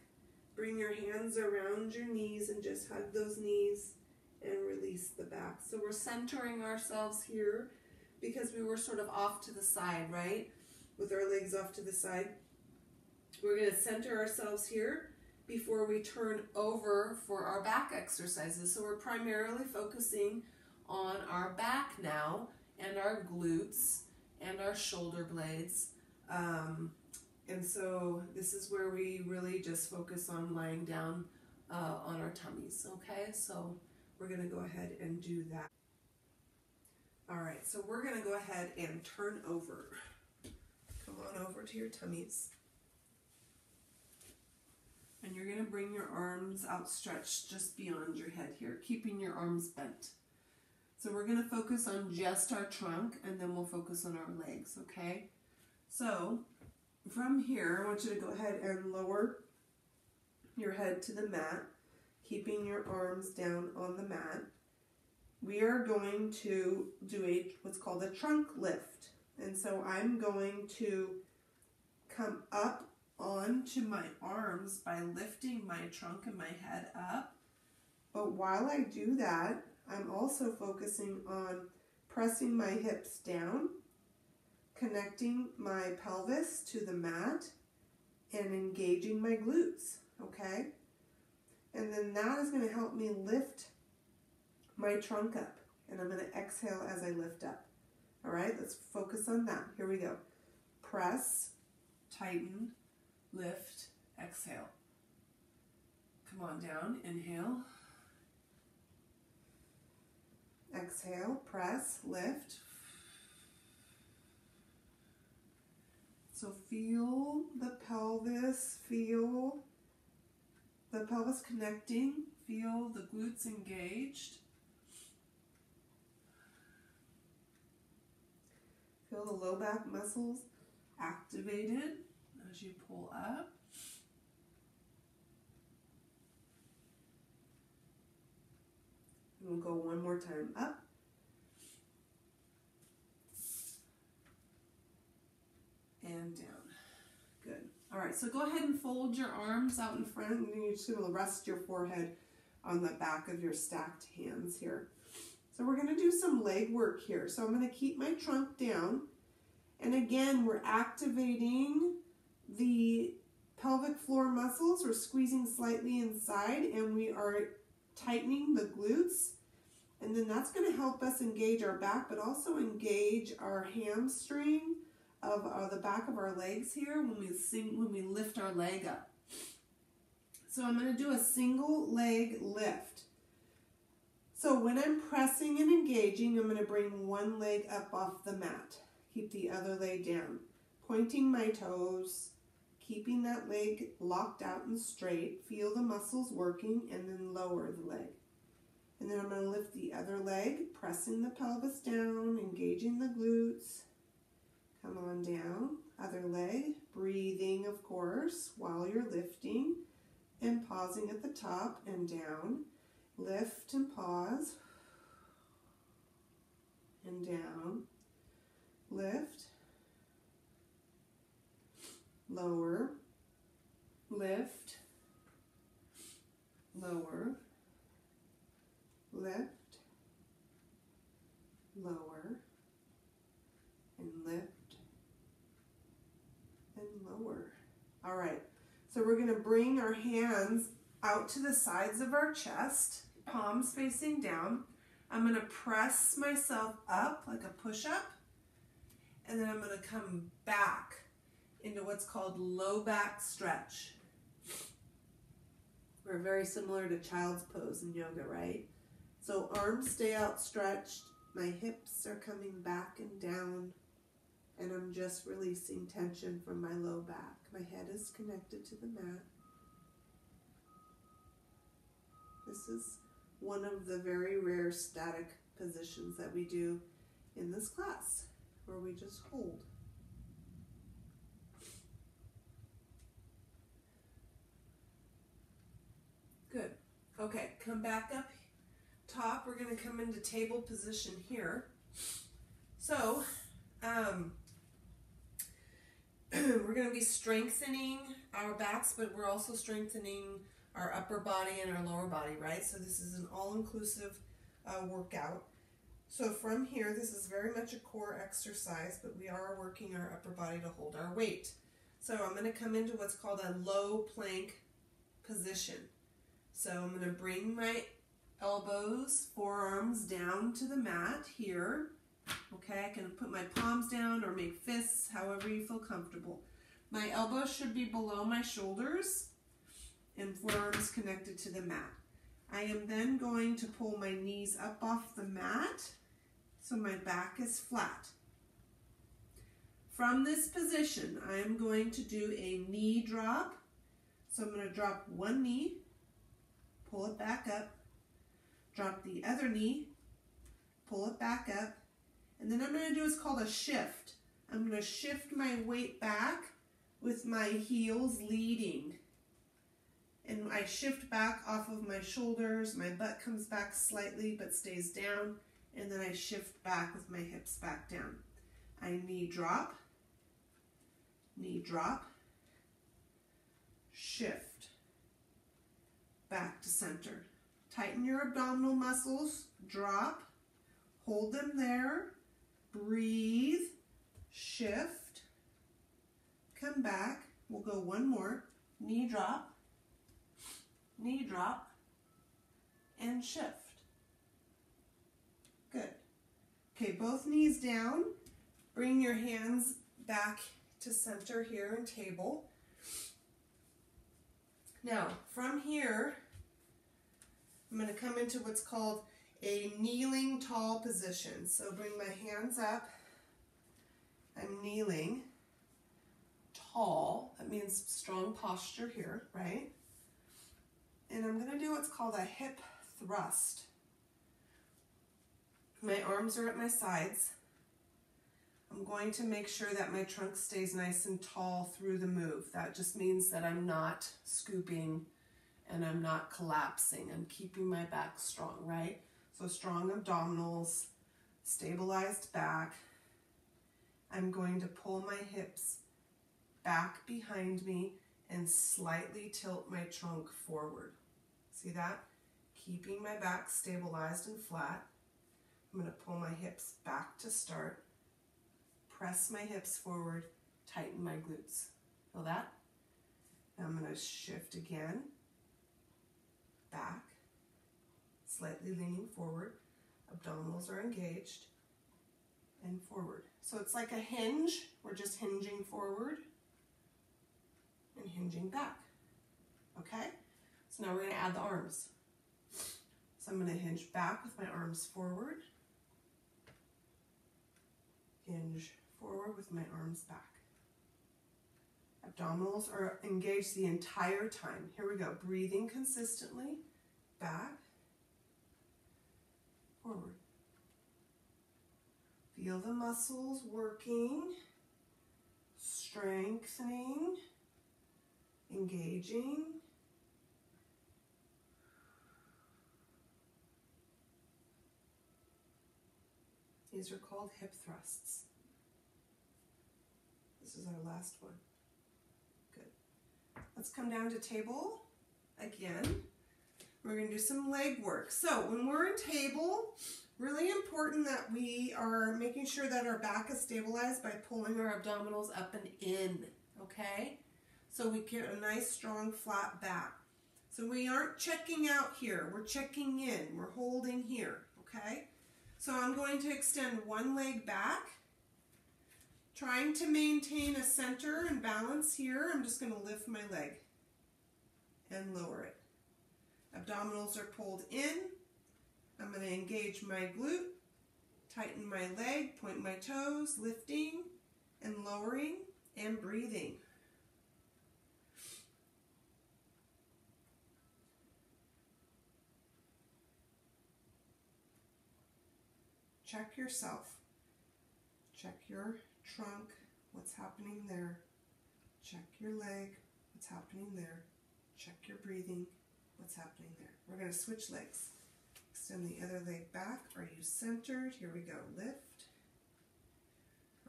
bring your hands around your knees and just hug those knees and release the back. So we're centering ourselves here because we were sort of off to the side, right? With our legs off to the side. We're gonna center ourselves here before we turn over for our back exercises. So we're primarily focusing on our back now and our glutes and our shoulder blades. And so this is where we really just focus on lying down on our tummies, okay? So we're gonna go ahead and do that. All right, so we're gonna go ahead and turn over. Come on over to your tummies. And you're gonna bring your arms outstretched just beyond your head here, keeping your arms bent. So we're gonna focus on just our trunk, and then we'll focus on our legs, okay? So from here, I want you to go ahead and lower your head to the mat, keeping your arms down on the mat. We are going to do what's called a trunk lift. And so I'm going to come up onto my arms by lifting my trunk and my head up. But while I do that, I'm also focusing on pressing my hips down, connecting my pelvis to the mat, and engaging my glutes, okay? And then that is going to help me lift my trunk up, and I'm going to exhale as I lift up. All right, let's focus on that. Here we go. Press, tighten, lift, exhale. Come on down, inhale. Exhale, press, lift. So feel the pelvis, feel the pelvis connecting, feel the glutes engaged. Feel the low back muscles activated as you pull up. And we'll go one more time up. And down. Good. All right, so go ahead and fold your arms out in front, and you're just going to rest your forehead on the back of your stacked hands here. So we're going to do some leg work here. So I'm going to keep my trunk down. And again, we're activating the pelvic floor muscles. We're squeezing slightly inside, and we are tightening the glutes. And then that's going to help us engage our back, but also engage our hamstring of the back of our legs here when we lift our leg up. So I'm going to do a single leg lift. So when I'm pressing and engaging, I'm going to bring one leg up off the mat. Keep the other leg down. Pointing my toes, keeping that leg locked out and straight. Feel the muscles working, and then lower the leg. And then I'm going to lift the other leg, pressing the pelvis down, engaging the glutes. Come on down, other leg, breathing of course while you're lifting and pausing at the top and down. Lift and pause and down. Lift, lower, lift, lower, lift, lower, and lift and lower. All right, so we're going to bring our hands out to the sides of our chest, palms facing down. I'm going to press myself up like a push-up, and then I'm going to come back into what's called low back stretch. We're very similar to child's pose in yoga, right? So arms stay outstretched, my hips are coming back and down, and I'm just releasing tension from my low back. My head is connected to the mat. This is one of the very rare static positions that we do in this class, where we just hold. Good. Okay, come back up top. We're going to come into table position here. So, we're going to be strengthening our backs, but we're also strengthening our upper body and our lower body, right? So this is an all-inclusive workout. So from here, this is very much a core exercise, but we are working our upper body to hold our weight. So I'm going to come into what's called a low plank position. So I'm going to bring my elbows, forearms down to the mat here. Okay, I can put my palms down or make fists, however you feel comfortable. My elbows should be below my shoulders and forearms connected to the mat. I am then going to pull my knees up off the mat so my back is flat. From this position, I am going to do a knee drop. So I'm going to drop one knee, pull it back up, drop the other knee, pull it back up, and then I'm going to do what's called a shift. I'm going to shift my weight back with my heels leading. And I shift back off of my shoulders, my butt comes back slightly but stays down, and then I shift back with my hips back down. I knee drop, shift, back to center. Tighten your abdominal muscles, drop, hold them there, breathe, shift, come back. We'll go one more, knee drop, and shift. Good. Okay, both knees down. Bring your hands back to center here in table. Now, from here, I'm going to come into what's called a kneeling tall position. So bring my hands up. I'm kneeling tall. That means strong posture here, right? And I'm going to do what's called a hip thrust. My arms are at my sides. I'm going to make sure that my trunk stays nice and tall through the move. That just means that I'm not scooping and I'm not collapsing. I'm keeping my back strong, right? So strong abdominals, stabilized back. I'm going to pull my hips back behind me and slightly tilt my trunk forward. See that? Keeping my back stabilized and flat. I'm going to pull my hips back to start. Press my hips forward, tighten my glutes. Feel that? Now I'm going to shift again. Back, slightly leaning forward. Abdominals are engaged. And forward. So it's like a hinge. We're just hinging forward and hinging back. Okay? So now we're going to add the arms. So I'm going to hinge back with my arms forward. Hinge forward with my arms back. Abdominals are engaged the entire time. Here we go. Breathing consistently. Back. Forward. Feel the muscles working strengthening, engaging. These are called hip thrusts. This is our last one. Good. Let's come down to table again. We're going to do some leg work. So when we're in table, really important that we are making sure that our back is stabilized by pulling our abdominals up and in, okay? So we get a nice, strong, flat back. So we aren't checking out here. We're checking in. We're holding here, okay? So I'm going to extend one leg back, trying to maintain a center and balance here. I'm just going to lift my leg and lower it. Abdominals are pulled in. I'm going to engage my glute, tighten my leg, point my toes, lifting and lowering and breathing. Check yourself. Check your trunk, what's happening there. Check your leg, what's happening there. Check your breathing, what's happening there. We're going to switch legs. Extend the other leg back. Are you centered? Here we go. Lift.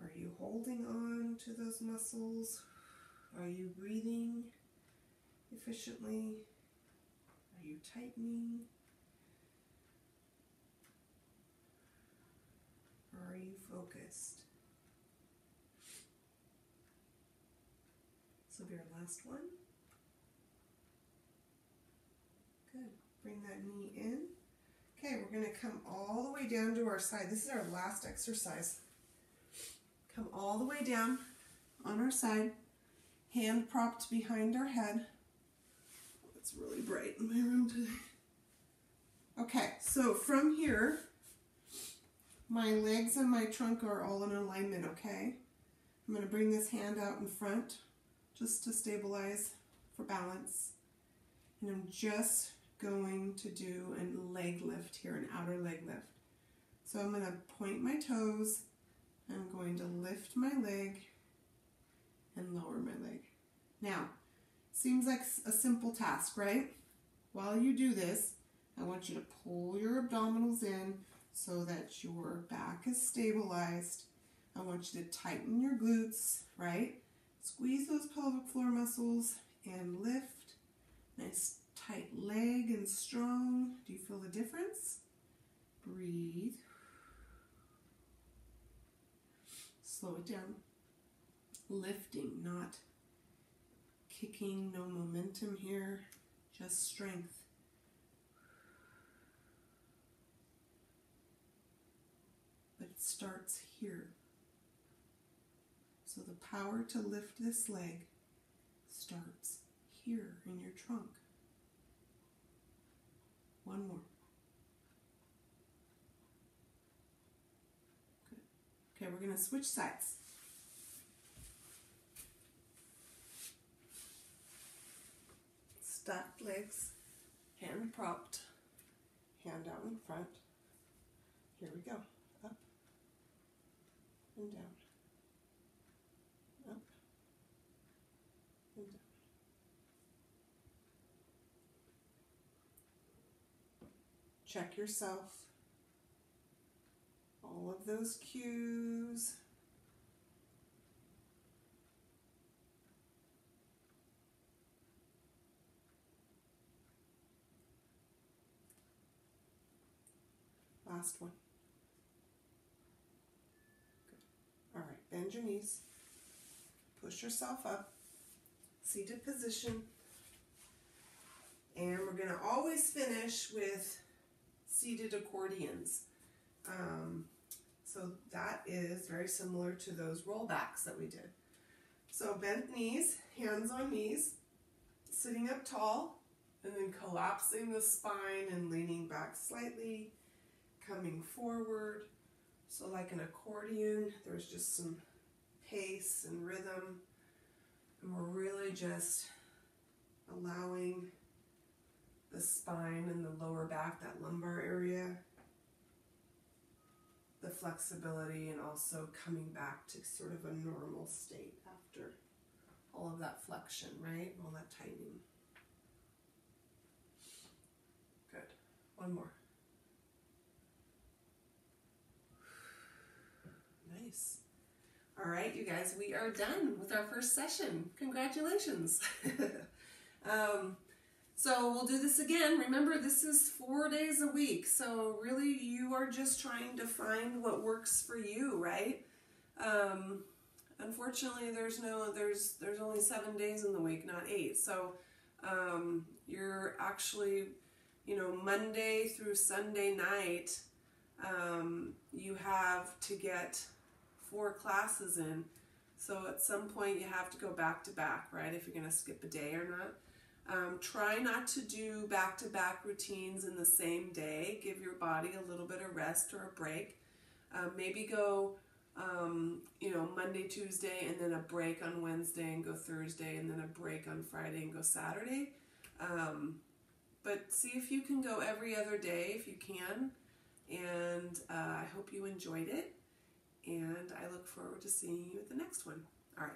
Are you holding on to those muscles? Are you breathing efficiently? Are you tightening? Or are you focused? This will be our last one. Good. Bring that knee in. Okay, we're going to come all the way down to our side. This is our last exercise. Come all the way down on our side, hand propped behind our head. It's really bright in my room today. Okay, so from here, my legs and my trunk are all in alignment, okay? I'm going to bring this hand out in front just to stabilize for balance. And I'm just going to do a leg lift here, an outer leg lift. So I'm going to point my toes. I'm going to lift my leg and lower my leg. Now, seems like a simple task, right? While you do this, I want you to pull your abdominals in so that your back is stabilized. I want you to tighten your glutes, right? Squeeze those pelvic floor muscles and lift. Nice tight leg and strong. Do you feel the difference? Breathe. Slow it down. Lifting, not kicking, no momentum here, just strength. But it starts here. So the power to lift this leg starts here in your trunk. One more. Good. Okay, we're going to switch sides. Stacked legs, hand propped, hand out in front. Here we go. Up and down. Up and down. Check yourself. All of those cues. Last one. Good. All right, bend your knees. Push yourself up. Seated position. And we're going to always finish with seated accordions. So that is very similar to those rollbacks that we did. So bent knees, hands on knees, sitting up tall, and then collapsing the spine and leaning back slightly, coming forward. So like an accordion, there's just some pace and rhythm. And we're really just allowing the spine and the lower back, that lumbar area, the flexibility, and also coming back to sort of a normal state after. all of that flexion, right? All that tightening. Good. One more. Nice. All right, you guys, we are done with our first session. Congratulations. So we'll do this again. Remember, this is 4 days a week. So really, you are just trying to find what works for you, right? Unfortunately, there's only 7 days in the week, not 8. So you're actually, Monday through Sunday night, you have to get 4 classes in. So at some point you have to go back to back, right? If you're going to skip a day or not. Try not to do back-to-back routines in the same day. Give your body a little bit of rest or a break. Maybe go, Monday, Tuesday, and then a break on Wednesday and go Thursday, and then a break on Friday and go Saturday. But see if you can go every other day if you can. And I hope you enjoyed it. And I look forward to seeing you at the next one. All right.